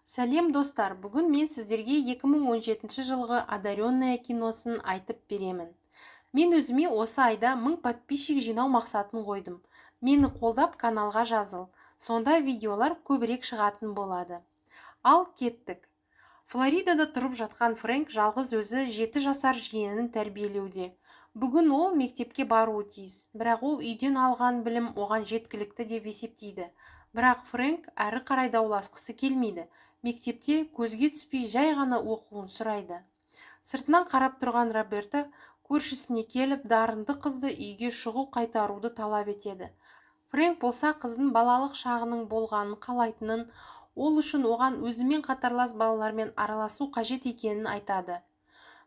Сәлем достар, бүгін мен сіздерге 2017 жылғы Одаренная киносын айтып беремін. Мен өзіме осы айда 1000 подписчик жинау мақсатын қойдым. Мені қолдап каналға жазыл, сонда видеолар көбірек шығатын болады. Ал кеттік. Флоридада тұрып жатқан Фрэнк жалғыз өзі 7 жасар жиенін тәрбиелеуде. Бүгін ол мектепке баруы тиіс, бірақ ол үйден алған білім оған жеткілікті деп есептейді. Бірақ Фрэнк әрі қарай дауласқысы келмейді. Мектепте көзге түспей жай ғана оқуын сұрайды. Сыртынан қарап тұрған Роберта көршісіне келіп, дарынды қызды үйге шұғыл қайтаруды талап етеді. Фрэнк болса қыздың балалық шағының болғанын қалайтынын, ол үшін оған өзімен қатарлас балалармен араласу қажет екенін айтады.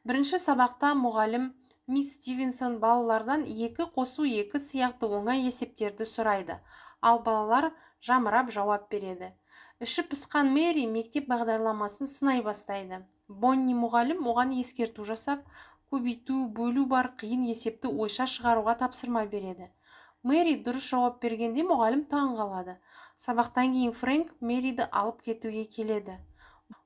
Бірінші сабақта мұғалім мисс Стивенсон балалардан 2+2 сияқты оңай есептерді сұрайды, ал балалар жамырап жауап береді. Іші пысқан Мэри мектеп бағдарламасын сынай бастайды. Бонни мұғалім оған ескерту жасап, көбейту, бөлу бар қиын есепті ойша шығаруға тапсырма береді. Мэри дұрыс жауап бергенде мұғалім таң қалады. Сабақтан кейін Фрэнк Мэриді алып кетуге келеді.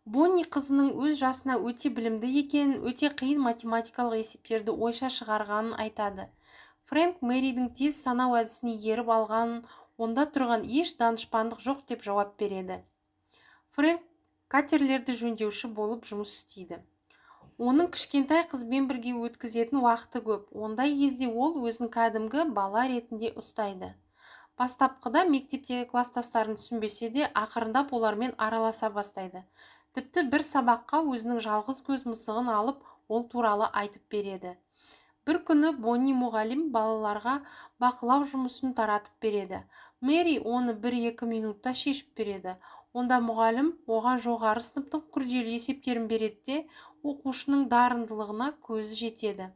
Бонни қызының өз жасына өте білімді екенін, өте қиын математикалық есептерді ойша шығарғанын айтады. Фрэнк Мэридің тез санау әдісіне еріп алғанын, онда тұрған еш данышпандық жоқ деп жауап береді. Фрэнк катерлерді жөндеуші болып жұмыс істейді. Оның кішкентай қызбен бірге өткізетін уақыты көп. Ондай кезде ол өзін кәдімгі бала ретінде ұстайды. Бастапқыда мектептегі класстастарын түсінбесе де, ақырындап олармен араласа бастайды. Тіпті бір сабаққа өзінің жалғыз көз мысығын алып, ол туралы айтып береді. Бір күні Бонни мұғалім балаларға бақылау жұмысын таратып береді. Мэри оны 1-2 минутта шешіп береді. Онда мұғалім оған жоғары сыныптың күрделі есептерін береді де, оқушының дарындылығына көзі жетеді.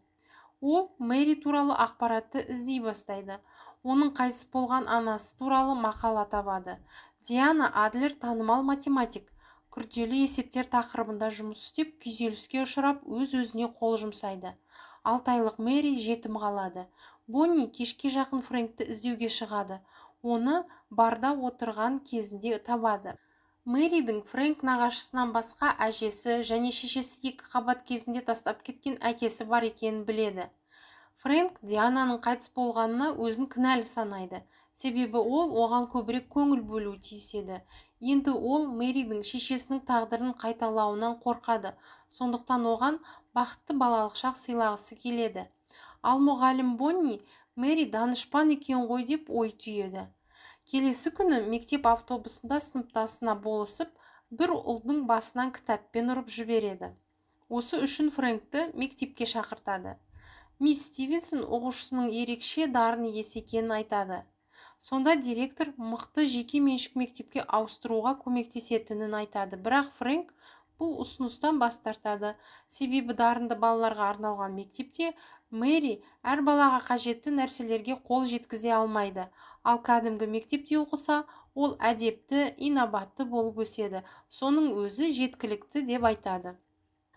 Ол Мэри туралы ақпаратты іздей бастайды. Оның қайтыс болған анасы туралы мақала табады. Диана Адлер танымал математик. Күрделі есептер тақырыбында жұмыс істеп, күйзеліске ұшырап, өз-өзіне қол жұмсайды. 6 айлық Мэри жетім қалады. Бонни кешке жақын Фрэнкті іздеуге шығады. Оны барда отырған кезінде табады. Мэридің Фрэнк нағашысынан басқа әжесі және шешесі 2 қабат кезінде тастап кеткен әкесі бар екенін біледі. Фрэнк Диананың қайтыс болғанына өзін кінәлі санайды. Себебі ол оған көбірек көңіл бөлуі тиіс еді. Енді ол Мэридің шешесінің тағдырын қайталауынан қорқады. Сондықтан оған бақытты балалық шақ сыйлағысы келеді. Ал мұғалім Бонни Мэри данышпан екен ғой деп ой түйеді. Келесі күні мектеп автобусында сыныптасына болысып, бір ұлдың басынан кітаппен ұрып жібереді. Осы үшін Фрэнкті мектепке шақыртады. Мисс Стивенсон оқушысының ерекше дарын иесі екенін айтады. Сонда директор мықты жеке меншік мектепке ауыстыруға көмектесетінін айтады. Бірақ Фрэнк бұл ұсыныстан бас тартады. Себебі дарынды балаларға арналған мектепте Мэри әр балаға қажетті нәрселерге қол жеткізе алмайды. Ал кәдімгі мектепте оқыса, ол әдепті, инабатты болып өседі. Соның өзі жеткілікті деп айтады.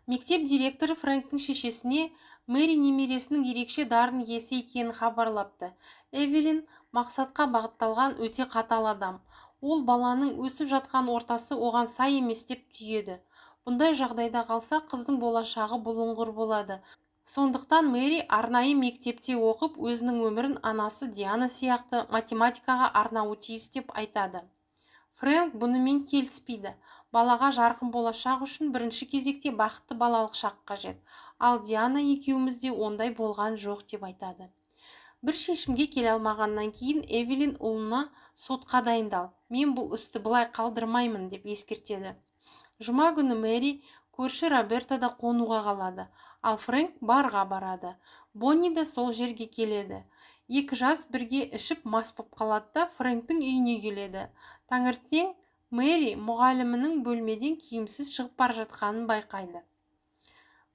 Мектеп директоры Фрэнктің шешесіне Мэри немересінің ерекше дарын иесі екенін хабарлапты. Эвелин мақсатқа бағытталған өте қатал адам. Ол баланың өсіп жатқан ортасы оған сай емес деп түйеді. Бұндай жағдайда қалса, қыздың болашағы бұлыңғыр болады. Сондықтан Мэри арнайы мектепте оқып, өзінің өмірін анасы Диана сияқты математикаға арнауы тиіс деп айтады. Фрэнк бұнымен келіспейді. Балаға жарқын болашақ үшін бірінші кезекте бақытты балалық шақ қажет. Ал Диана екеумізде ондай болған жоқ деп айтады. Бір шешімге келе алмағаннан кейін Эвелин ұлына сотқа дайындал. Мен бұл істі былай қалдырмаймын деп ескертеді. Жұма күні Мэри көрші Робертада қонуға қалады, ал Фрэнк барға барады. Бонни да сол жерге келеді. Екі жас бірге ішіп мас боп қалады да Фрэнктің үйіне келеді. Таңертең Мэри мұғалімінің бөлмеден киімсіз шығып бара жатқанын байқайды.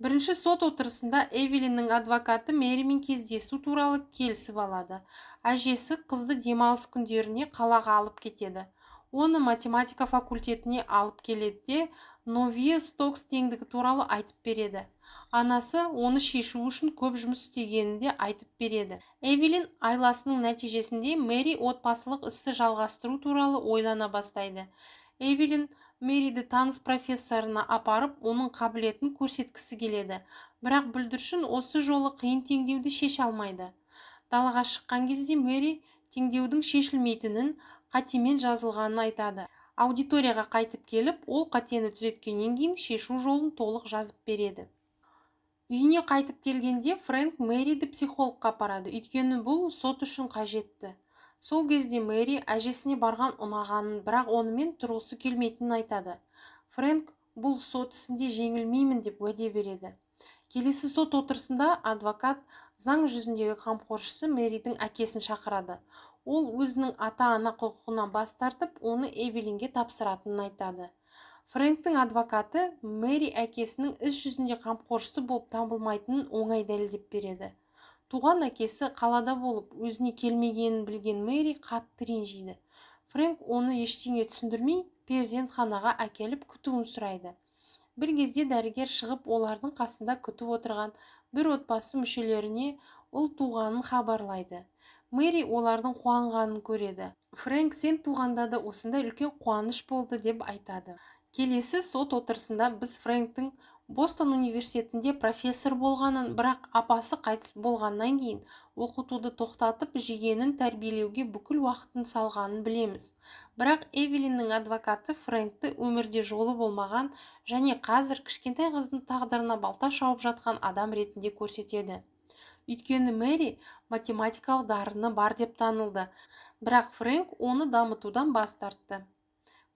Бірінші сот отырысында Эвелиннің адвокаты Мэримен кездесу туралы келісіп алады. Әжесі қызды демалыс күндеріне қалаға алып кетеді. Оны математика факультетіне алып келеді де Новия Стокс теңдігі туралы айтып береді. Анасы оны шешу үшін көп жұмыс істегенін де айтып береді. Эвелин айласының нәтижесінде Мэри отбасылық істі жалғастыру туралы ойлана бастайды. Эвелин Мэриді таныс профессорына апарып, оның қабілетін көрсеткісі келеді. Бірақ бүлдіршін осы жолы қиын теңдеуді шеше алмайды. Далаға шыққан кезде Мэри теңдеудің шешілмейтінін, қатемен жазылғанын айтады. Аудиторияға қайтып келіп, ол қатені түзеткеннен кейін шешу жолын толық жазып береді. Үйіне қайтып келгенде Фрэнк Мэриді психологқа апарады, өйткені бұл сот үшін қажетті. Сол кезде Мэри әжесіне барған ұнағанын, бірақ онымен тұрғысы келмейтінін айтады. Фрэнк бұл сот ісінде жеңілмеймін деп уәде береді. Келесі сот отырысында адвокат заң жүзіндегі қамқоршысы Мэридің әкесін шақырады. Ол өзінің ата-ана құқығынан бас тартып, оны Эвелинге тапсыратынын айтады. Фрэнктің адвокаты Мэри әкесінің іс жүзінде қамқоршысы болып табылмайтынын оңай дәлелдеп береді. Туған әкесі қалада болып, өзіне келмегенін білген Мэри қатты ренжиді. Фрэнк оны ештеңе түсіндірмей, перзентханаға әкеліп күтуін сұрайды. Бір кезде дәрігер шығып, олардың қасында күтіп отырған бір отбасы мүшелеріне ұл туғанын хабарлайды. Мэри олардың қуанғанын көреді. Фрэнк, сен туғанда да осындай үлкен қуаныш болды деп айтады. Келесі сот отырысында біз Фрэнктің Бостон университетінде профессор болғанын, бірақ апасы қайтыс болғаннан кейін оқытуды тоқтатып, жиенін тәрбиелеуге бүкіл уақытын салғанын білеміз. Бірақ Эвелиннің адвокаты Фрэнкті өмірде жолы болмаған және қазір кішкентай қыздың тағдырына балта шауып жатқан адам ретінде көрсетеді. Өйткені Мэри математикалық дарыны бар деп танылды, бірақ Фрэнк оны дамытудан бас тартты.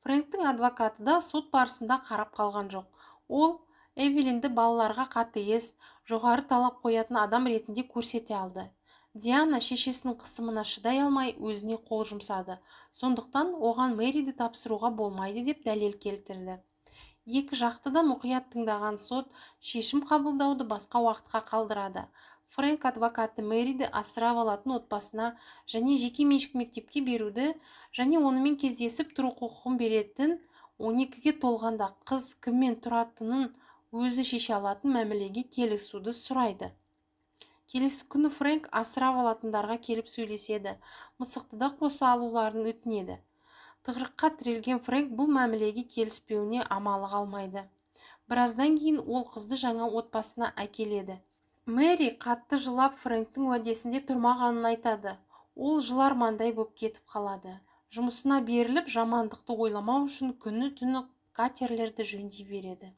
Фрэнктің адвокаты да сот барысында қарап қалған жоқ. Ол Эвелинді балаларға қатыгез, жоғары талап қоятын адам ретінде көрсете алды. Диана шешесінің қысымына шыдай алмай өзіне қол жұмсады. Сондықтан оған Мэриді тапсыруға болмайды деп дәлел келтірді. Екі жақты да мұқият тыңдаған сот шешім қабылдауды басқа уақытқа қалдырады. Фрэнк адвокаты Мэриді асырап алатын отбасына және жеке меншік мектепке беруді және онымен кездесіп тұру құқығын беретін, 12-ге толғанда қыз кіммен тұратынын өзі шеше алатын мәмілеге келісуді сұрайды. Келесі күні Фрэнк асырап алатындарға келіп сөйлеседі, мысықты да қоса алуларын өтінеді. Тығырыққа тірелген Фрэнк бұл мәмілеге келіспеуіне амалы қалмайды. Біраздан кейін ол қызды жаңа отбасына әкеледі. Мэри қатты жылап Фрэнктің уәдесінде тұрмағанын айтады. Ол жылармандай боп кетіп қалады. Жұмысына беріліп, жамандықты ойламау үшін күні-түні катерлерді жөндей береді.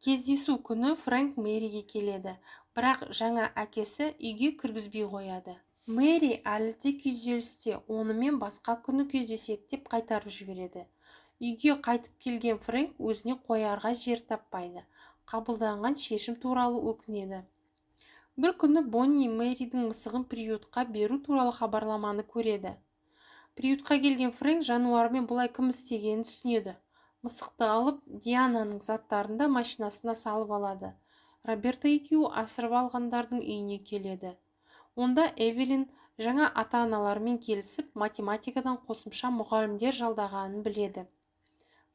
Кездесу күні Фрэнк Мэриге келеді, бірақ жаңа әкесі үйге кіргізбей қояды. Мэри әлі де күйзелісте, онымен басқа күні кездесек деп қайтарып жібереді. Үйге қайтып келген Фрэнк өзіне қоярға жер таппайды. Қабылданған шешім туралы өкінеді. Бір күні Бонни Мэридің мысығын приютқа беру туралы хабарламаны көреді. Приютқа келген Фрэнк жануармен бұлай кім істегенін түсінеді. Мысықты алып, Диананың заттарында машинасына салып алады. Роберта екеуі асырып алғандардың үйіне келеді. Онда Эвелин жаңа ата-аналарымен келісіп, математикадан қосымша мұғалімдер жалдағанын біледі.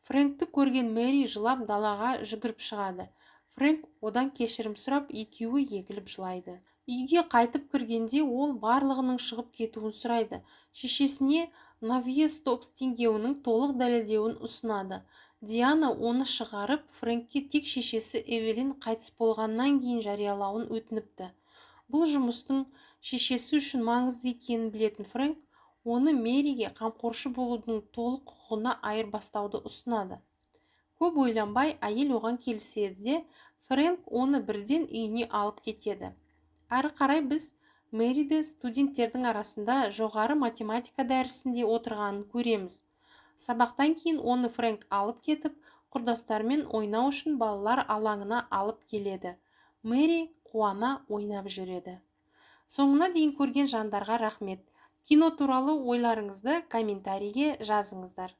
Фрэнкті көрген Мэри жылап далаға жүгіріп шығады. Фрэнк одан кешірім сұрап, екеуі егіліп жылайды. Үйге қайтып кіргенде ол барлығының шығып кетуін сұрайды. Шешесіне Навье-Стокс теңдеуінің толық дәлелдеуін ұсынады. Диана оны шығарып, Фрэнкке тек шешесі Эвелин қайтыс болғаннан кейін жариялауын өтініпті. Бұл жұмыстың шешесі үшін маңызды екенін білетін Фрэнк оны Мэриге қамқоршы болудың толық құқығына айырбастауды ұсынады. Көп ойланбай, әйел оған келіседі де, Фрэнк оны бірден үйіне алып кетеді. Ары қарай біз Мэриді студенттердің арасында жоғары математика дәрісінде отырғанын көреміз. Сабақтан кейін оны Фрэнк алып кетіп, құрдастармен ойнау үшін балалар алаңына алып келеді. Мэри қуана ойнап жүреді. Соңына дейін көрген жандарға рахмет. Кино туралы ойларыңызды комментарийге жазыңыздар.